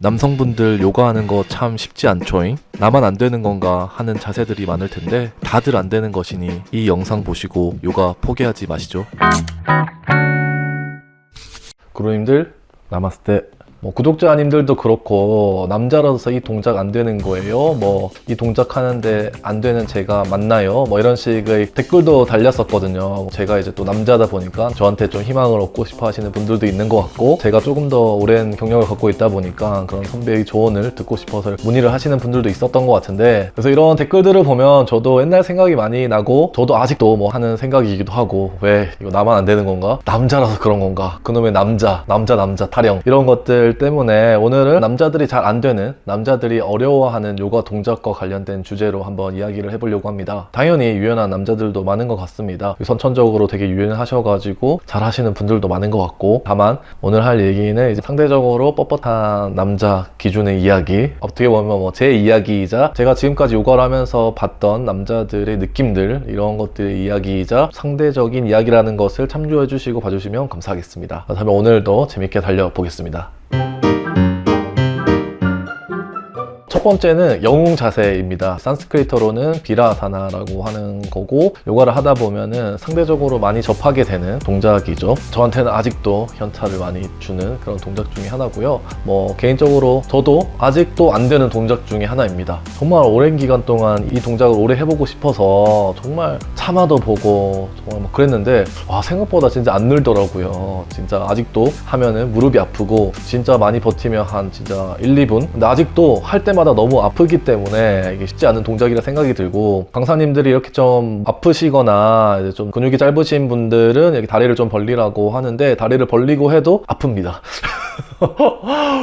남성분들 요가하는 거 참 쉽지 않죠잉? 나만 안 되는 건가 하는 자세들이 많을 텐데 다들 안 되는 것이니 이 영상 보시고 요가 포기하지 마시죠. 구루님들 나마스테. 구독자님들도 그렇고 남자라서 이 동작 안 되는 거예요? 이 동작 하는데 안 되는 제가 맞나요? 이런 식의 댓글도 달렸었거든요. 제가 이제 또 남자다 보니까 저한테 좀 희망을 얻고 싶어 하시는 분들도 있는 것 같고, 제가 조금 더 오랜 경력을 갖고 있다 보니까 그런 선배의 조언을 듣고 싶어서 문의를 하시는 분들도 있었던 것 같은데, 그래서 이런 댓글들을 보면 저도 옛날 생각이 많이 나고, 저도 아직도 하는 생각이기도 하고, 왜 이거 나만 안 되는 건가? 남자라서 그런 건가? 그놈의 남자 타령, 이런 것들 때문에 오늘은 남자들이 잘 안 되는, 남자들이 어려워하는 요가 동작과 관련된 주제로 한번 이야기를 해보려고 합니다. 당연히 유연한 남자들도 많은 것 같습니다. 선천적으로 되게 유연하셔가지고 잘 하시는 분들도 많은 것 같고, 다만 오늘 할 얘기는 이제 상대적으로 뻣뻣한 남자 기준의 이야기, 어떻게 보면 제 이야기이자 제가 지금까지 요가를 하면서 봤던 남자들의 느낌들, 이런 것들의 이야기이자 상대적인 이야기라는 것을 참조해 주시고 봐주시면 감사하겠습니다. 그렇다면 오늘도 재밌게 달려보겠습니다. 첫 번째는 영웅 자세입니다. 산스크리트어로는 비라아사나라고 하는 거고, 요가를 하다 보면은 상대적으로 많이 접하게 되는 동작이죠. 저한테는 아직도 현타를 많이 주는 그런 동작 중에 하나고요. 개인적으로 저도 아직도 안 되는 동작 중에 하나입니다. 정말 오랜 기간 동안 이 동작을 오래 해보고 싶어서 정말 참아도 보고 정말 그랬는데, 생각보다 진짜 안 늘더라고요. 진짜 아직도 하면은 무릎이 아프고, 진짜 많이 버티면 한 진짜 1, 2분? 근데 아직도 할 때마다 너무 아프기 때문에 이게 쉽지 않은 동작이라 생각이 들고, 강사님들이 이렇게 좀 아프시거나 이제 좀 근육이 짧으신 분들은 이렇게 다리를 좀 벌리라고 하는데, 다리를 벌리고 해도 아픕니다.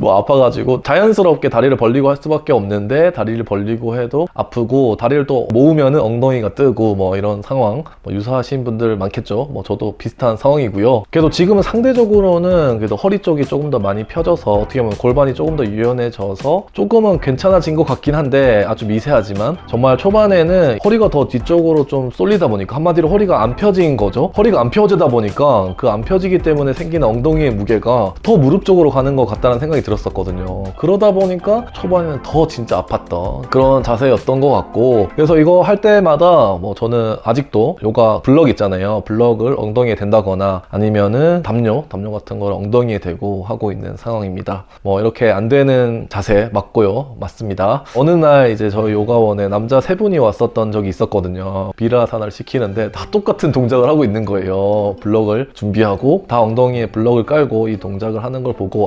아파가지고 자연스럽게 다리를 벌리고 할 수밖에 없는데, 다리를 벌리고 해도 아프고, 다리를 또 모으면은 엉덩이가 뜨고 이런 상황, 유사하신 분들 많겠죠. 저도 비슷한 상황이고요. 그래도 지금은 상대적으로는 그래도 허리 쪽이 조금 더 많이 펴져서, 어떻게 보면 골반이 조금 더 유연해져서 조금은 괜찮아진 것 같긴 한데, 아주 미세하지만 정말 초반에는 허리가 더 뒤쪽으로 좀 쏠리다 보니까, 한마디로 허리가 안 펴진 거죠. 허리가 안 펴지다 보니까 그 안 펴지기 때문에 생기는 엉덩이의 무게가 더 무릎 쪽으로 가는 것 같다는 생각이 들었었거든요. 그러다 보니까 초반에는 더 진짜 아팠던 그런 자세였던 것 같고, 그래서 이거 할 때마다 저는 아직도 요가 블럭 있잖아요. 블럭을 엉덩이에 댄다거나 아니면은 담요 같은 걸 엉덩이에 대고 하고 있는 상황입니다. 이렇게 안 되는 자세 맞고요. 맞습니다. 어느 날 이제 저희 요가원에 남자 3분이 왔었던 적이 있었거든요. 비라아사나를 시키는데 다 똑같은 동작을 하고 있는 거예요. 블럭을 준비하고 다 엉덩이에 블럭을 깔고 이 동작을 하는 걸 보고,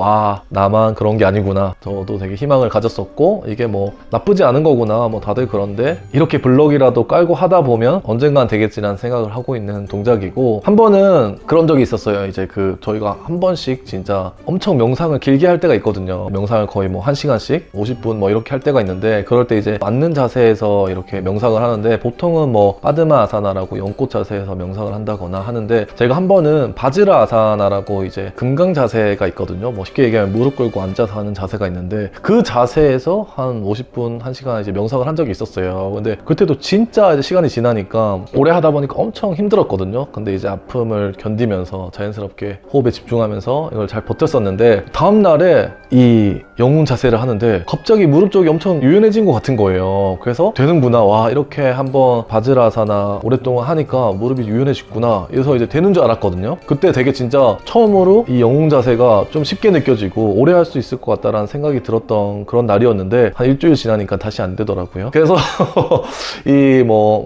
나만 그런 게 아니구나. 저도 되게 희망을 가졌었고, 이게 나쁘지 않은 거구나. 다들 그런데 이렇게 블럭이라도 깔고 하다 보면 언젠간 되겠지라는 생각을 하고 있는 동작이고, 한 번은 그런 적이 있었어요. 이제 저희가 한 번씩 진짜 엄청 명상을 길게 할 때가 있거든요. 명상을 거의 1시간씩 50분 이렇게 할 때가 있는데, 그럴 때 이제 맞는 자세에서 이렇게 명상을 하는데, 보통은 빠드마 아사나라고 연꽃 자세에서 명상을 한다거나 하는데, 제가 한 번은 바즈라 아사나라고 이제 금강 자세가 있거든요. 쉽게 얘기하면 무릎 꿇고 앉아서 하는 자세가 있는데, 그 자세에서 한 50분, 1시간 이제 명상을 한 적이 있었어요. 근데 그때도 진짜 이제 시간이 지나니까 오래 하다 보니까 엄청 힘들었거든요. 근데 이제 아픔을 견디면서 자연스럽게 호흡에 집중하면서 이걸 잘 버텼었는데, 다음날에 이 영웅 자세를 하는데 갑자기 무릎 쪽이 엄청 유연해진 것 같은 거예요. 그래서 되는구나, 이렇게 한번 바즈라아사나 오랫동안 하니까 무릎이 유연해졌구나, 그래서 이제 되는 줄 알았거든요. 그때 되게 진짜 처음으로 이 영웅 자세가 좀 쉽게 느껴지고 오래 할 수 있을 것 같다라는 생각이 들었던 그런 날이었는데, 한 일주일 지나니까 다시 안 되더라고요. 그래서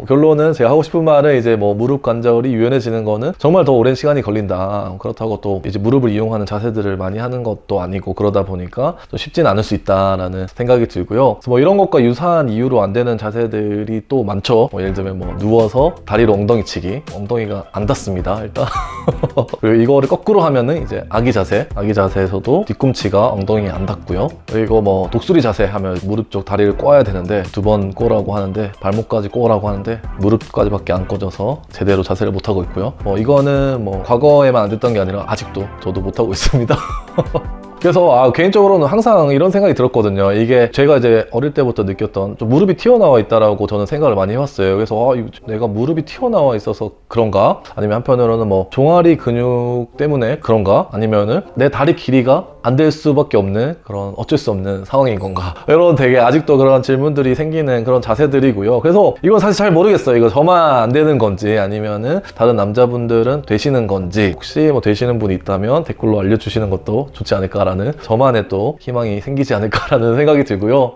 결론은 제가 하고 싶은 말은, 이제 무릎 관절이 유연해지는 거는 정말 더 오랜 시간이 걸린다. 그렇다고 또 이제 무릎을 이용하는 자세들을 많이 하는 것도 아니고, 그러다 보니까 좀 쉽진 않을 수 있다라는 생각이 들고요. 그래서 이런 것과 유사한 이유로 안 되는 자세들이 또 많죠. 예를 들면 누워서 다리로 엉덩이 치기, 엉덩이가 안 닿습니다 일단. 그리고 이거를 거꾸로 하면은 이제 아기 자세에서도 뒤꿈치가 엉덩이에 안 닿고요. 그리고 독수리 자세 하면 무릎 쪽 다리를 꼬아야 되는데 2번 꼬라고 하는데, 발목까지 꼬라고 하는데 무릎까지밖에 안 꼬져서 제대로 자세를 못 하고 있고요. 이거는 과거에만 안 됐던 게 아니라 아직도 저도 못 하고 있습니다. 그래서 개인적으로는 항상 이런 생각이 들었거든요. 이게 제가 이제 어릴 때부터 느꼈던 좀 무릎이 튀어나와 있다라고 저는 생각을 많이 해왔어요. 그래서 이거 내가 무릎이 튀어나와 있어서 그런가? 아니면 한편으로는 뭐 종아리 근육 때문에 그런가? 아니면은 내 다리 길이가 안 될 수밖에 없는 그런 어쩔 수 없는 상황인 건가? 이런 되게 아직도 그런 질문들이 생기는 그런 자세들이고요. 그래서 이건 사실 잘 모르겠어요. 이거 저만 안 되는 건지 아니면은 다른 남자분들은 되시는 건지, 혹시 뭐 되시는 분이 있다면 댓글로 알려주시는 것도 좋지 않을까라는, 저만의 또 희망이 생기지 않을까라는 생각이 들고요.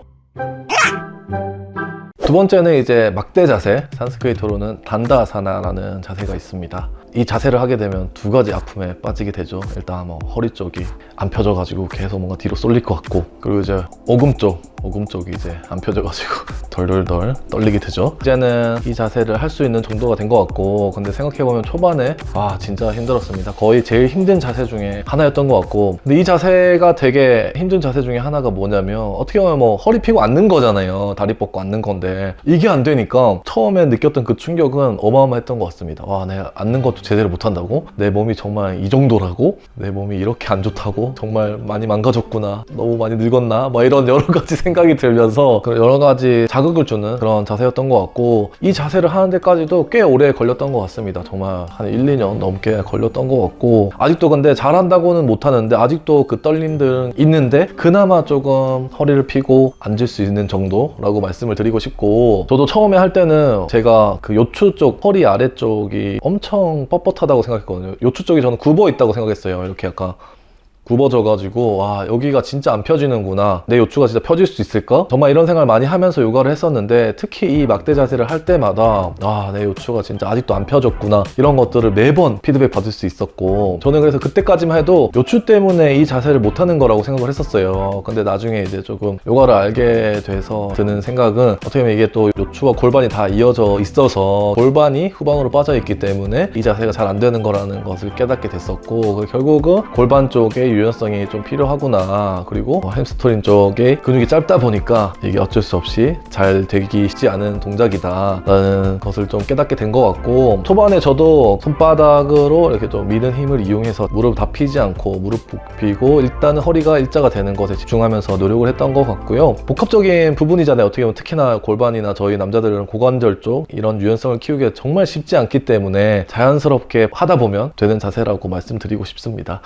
두 번째는 이제 막대 자세, 산스크리트로는 단다아사나라는 자세가 있습니다. 이 자세를 하게 되면 두 가지 아픔에 빠지게 되죠. 일단 뭐 허리 쪽이 안 펴져가지고 계속 뭔가 뒤로 쏠릴 것 같고, 그리고 이제 오금 쪽이 이제 안 펴져가지고 덜덜덜 떨리게 되죠. 이제는 이 자세를 할 수 있는 정도가 된 것 같고, 근데 생각해보면 초반에 진짜 힘들었습니다. 거의 제일 힘든 자세 중에 하나였던 것 같고, 근데 이 자세가 되게 힘든 자세 중에 하나가 뭐냐면, 어떻게 보면 뭐 허리 펴고 앉는 거잖아요. 다리 뻗고 앉는 건데 이게 안 되니까 처음에 느꼈던 그 충격은 어마어마했던 것 같습니다. 와, 내가 앉는 것도 제대로 못한다고? 내 몸이 정말 이 정도라고? 내 몸이 이렇게 안 좋다고? 정말 많이 망가졌구나, 너무 많이 늙었나? 뭐 이런 여러 가지 생각이 들면서 여러 가지 자극을 주는 그런 자세였던 것 같고, 이 자세를 하는 데까지도 꽤 오래 걸렸던 것 같습니다. 정말 한 1, 2년 넘게 걸렸던 것 같고, 아직도 근데 잘한다고는 못하는데 아직도 그 떨림들은 있는데, 그나마 조금 허리를 펴고 앉을 수 있는 정도라고 말씀을 드리고 싶고, 저도 처음에 할 때는 제가 그 요추 쪽, 허리 아래쪽이 엄청 뻣뻣하다고 생각했거든요. 요추 쪽이 저는 굽어 있다고 생각했어요. 이렇게 약간 굽어져가지고, 여기가 진짜 안 펴지는구나, 내 요추가 진짜 펴질 수 있을까? 정말 이런 생각을 많이 하면서 요가를 했었는데, 특히 이 막대 자세를 할 때마다 내 요추가 진짜 아직도 안 펴졌구나, 이런 것들을 매번 피드백 받을 수 있었고, 저는 그래서 그때까지만 해도 요추 때문에 이 자세를 못하는 거라고 생각을 했었어요. 근데 나중에 이제 조금 요가를 알게 돼서 드는 생각은, 어떻게 보면 이게 또 요추와 골반이 다 이어져 있어서 골반이 후방으로 빠져 있기 때문에 이 자세가 잘 안 되는 거라는 것을 깨닫게 됐었고, 결국은 골반 쪽에 유연성이 좀 필요하구나, 그리고 햄스트링 쪽에 근육이 짧다 보니까 이게 어쩔 수 없이 잘 되기 쉽지 않은 동작이다 라는 것을 좀 깨닫게 된 것 같고, 초반에 저도 손바닥으로 이렇게 좀 미는 힘을 이용해서 무릎 다 펴지 않고 무릎 굽히고 일단은 허리가 일자가 되는 것에 집중하면서 노력을 했던 것 같고요. 복합적인 부분이잖아요. 어떻게 보면 특히나 골반이나 저희 남자들은 고관절 쪽 이런 유연성을 키우기가 정말 쉽지 않기 때문에 자연스럽게 하다 보면 되는 자세라고 말씀드리고 싶습니다.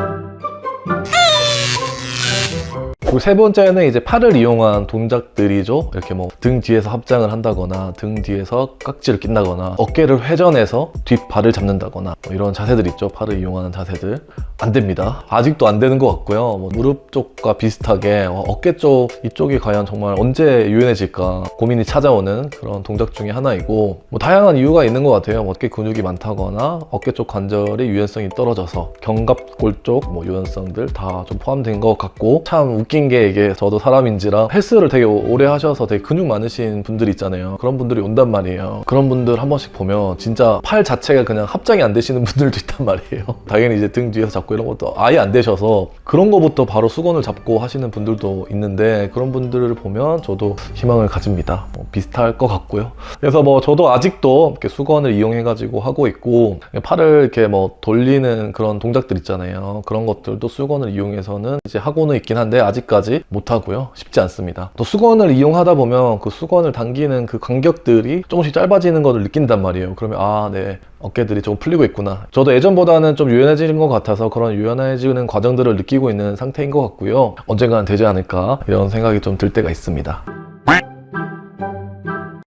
그리고 세 번째는 이제 팔을 이용한 동작들이죠. 이렇게 뭐 등 뒤에서 합장을 한다거나, 등 뒤에서 깍지를 낀다거나, 어깨를 회전해서 뒷발을 잡는다거나, 뭐 이런 자세들 있죠. 팔을 이용하는 자세들. 안 됩니다. 아직도 안 되는 것 같고요. 뭐 무릎 쪽과 비슷하게 어깨 쪽, 이쪽이 과연 정말 언제 유연해질까 고민이 찾아오는 그런 동작 중에 하나이고, 뭐 다양한 이유가 있는 것 같아요. 뭐 어깨 근육이 많다거나, 어깨 쪽 관절의 유연성이 떨어져서, 견갑골 쪽 뭐 유연성들 다 좀 포함된 것 같고, 참 웃긴 게, 이게 저도 사람인지라 헬스를 되게 오래 하셔서 되게 근육 많으신 분들 있잖아요. 그런 분들이 온단 말이에요. 그런 분들 한 번씩 보면 진짜 팔 자체가 그냥 합장이 안 되시는 분들도 있단 말이에요. 당연히 이제 등 뒤에서 잡고 이런 것도 아예 안 되셔서 그런 거부터 바로 수건을 잡고 하시는 분들도 있는데, 그런 분들을 보면 저도 희망을 가집니다. 비슷할 것 같고요. 그래서 뭐 저도 아직도 이렇게 수건을 이용해 가지고 하고 있고, 팔을 이렇게 뭐 돌리는 그런 동작들 있잖아요. 그런 것들도 수건을 이용해서는 이제 하고는 있긴 한데 아직까지 못하고요. 쉽지 않습니다. 또 수건을 이용하다 보면 그 수건을 당기는 그 간격들이 조금씩 짧아지는 것을 느낀단 말이에요. 그러면 내 어깨들이 조금 풀리고 있구나. 저도 예전보다는 좀 유연해지는 것 같아서 그런 유연해지는 과정들을 느끼고 있는 상태인 것 같고요. 언젠가는 되지 않을까, 이런 생각이 좀 들 때가 있습니다.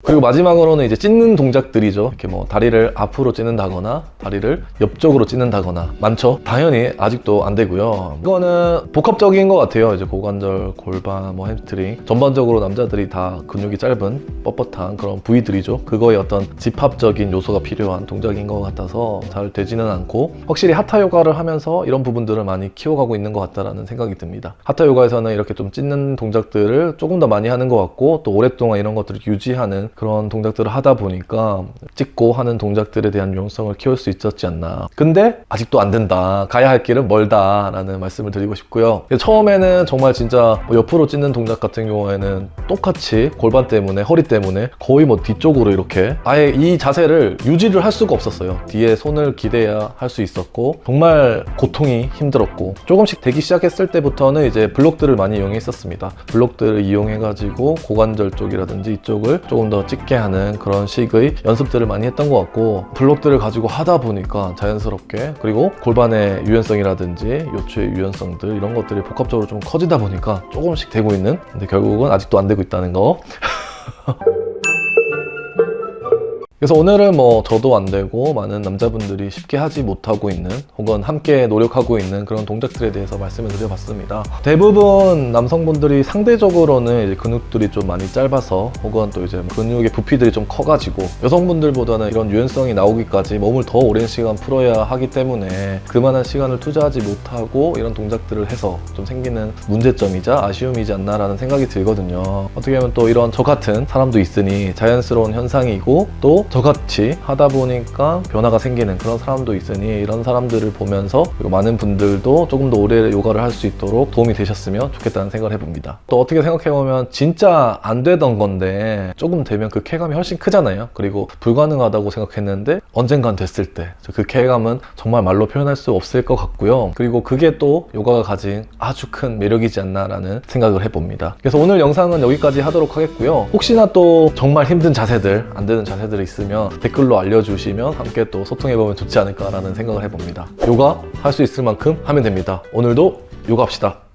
그리고 마지막으로는 이제 찢는 동작들이죠. 이렇게 뭐 다리를 앞으로 찢는다거나, 다리를 옆쪽으로 찢는다거나 많죠. 당연히 아직도 안 되고요. 이거는 복합적인 것 같아요. 이제 고관절, 골반, 뭐 햄스트링, 전반적으로 남자들이 다 근육이 짧은 뻣뻣한 그런 부위들이죠. 그거에 어떤 집합적인 요소가 필요한 동작인 것 같아서 잘 되지는 않고, 확실히 하타 요가를 하면서 이런 부분들을 많이 키워가고 있는 것 같다라는 생각이 듭니다. 하타 요가에서는 이렇게 좀 찢는 동작들을 조금 더 많이 하는 것 같고, 또 오랫동안 이런 것들을 유지하는 그런 동작들을 하다 보니까 찍고 하는 동작들에 대한 유연성을 키울 수 있었지 않나. 근데 아직도 안 된다. 가야 할 길은 멀다라는 말씀을 드리고 싶고요. 처음에는 정말 진짜 뭐 옆으로 찢는 동작 같은 경우에는 똑같이 골반 때문에, 허리 때문에 거의 뭐 뒤쪽으로 이렇게 아예 이 자세를 유지를 할 수가 없었어요. 뒤에 손을 기대야 할 수 있었고 정말 고통이 힘들었고, 조금씩 되기 시작했을 때부터는 이제 블록들을 많이 이용했었습니다. 블록들을 이용해가지고 고관절 쪽이라든지 이쪽을 조금 더 찢게 하는 그런 식의 연습들을 많이 했던 것 같고, 블록들을 가지고 하다 보니까 자연스럽게, 그리고 골반의 유연성이라든지 요추의 유연성들 이런 것들이 복합적으로 좀 커지다 보니까 조금씩 되고 있는, 근데 결국은 아직도 안 되고 있다는 거. 그래서 오늘은 뭐 저도 안 되고 많은 남자분들이 쉽게 하지 못하고 있는, 혹은 함께 노력하고 있는 그런 동작들에 대해서 말씀을 드려봤습니다. 대부분 남성분들이 상대적으로는 이제 근육들이 좀 많이 짧아서, 혹은 또 이제 근육의 부피들이 좀 커가지고 여성분들보다는 이런 유연성이 나오기까지 몸을 더 오랜 시간 풀어야 하기 때문에 그만한 시간을 투자하지 못하고 이런 동작들을 해서 좀 생기는 문제점이자 아쉬움이지 않나라는 생각이 들거든요. 어떻게 보면 또 이런 저 같은 사람도 있으니 자연스러운 현상이고, 또 저같이 하다 보니까 변화가 생기는 그런 사람도 있으니, 이런 사람들을 보면서 그리고 많은 분들도 조금 더 오래 요가를 할 수 있도록 도움이 되셨으면 좋겠다는 생각을 해봅니다. 또 어떻게 생각해보면 진짜 안 되던 건데 조금 되면 그 쾌감이 훨씬 크잖아요. 그리고 불가능하다고 생각했는데 언젠간 됐을 때 그 쾌감은 정말 말로 표현할 수 없을 것 같고요. 그리고 그게 또 요가가 가진 아주 큰 매력이지 않나라는 생각을 해봅니다. 그래서 오늘 영상은 여기까지 하도록 하겠고요. 혹시나 또 정말 힘든 자세들, 안 되는 자세들이 있으면 댓글로 알려주시면 함께 또 소통해보면 좋지 않을까라는 생각을 해봅니다. 요가 할 수 있을 만큼 하면 됩니다. 오늘도 요가 합시다.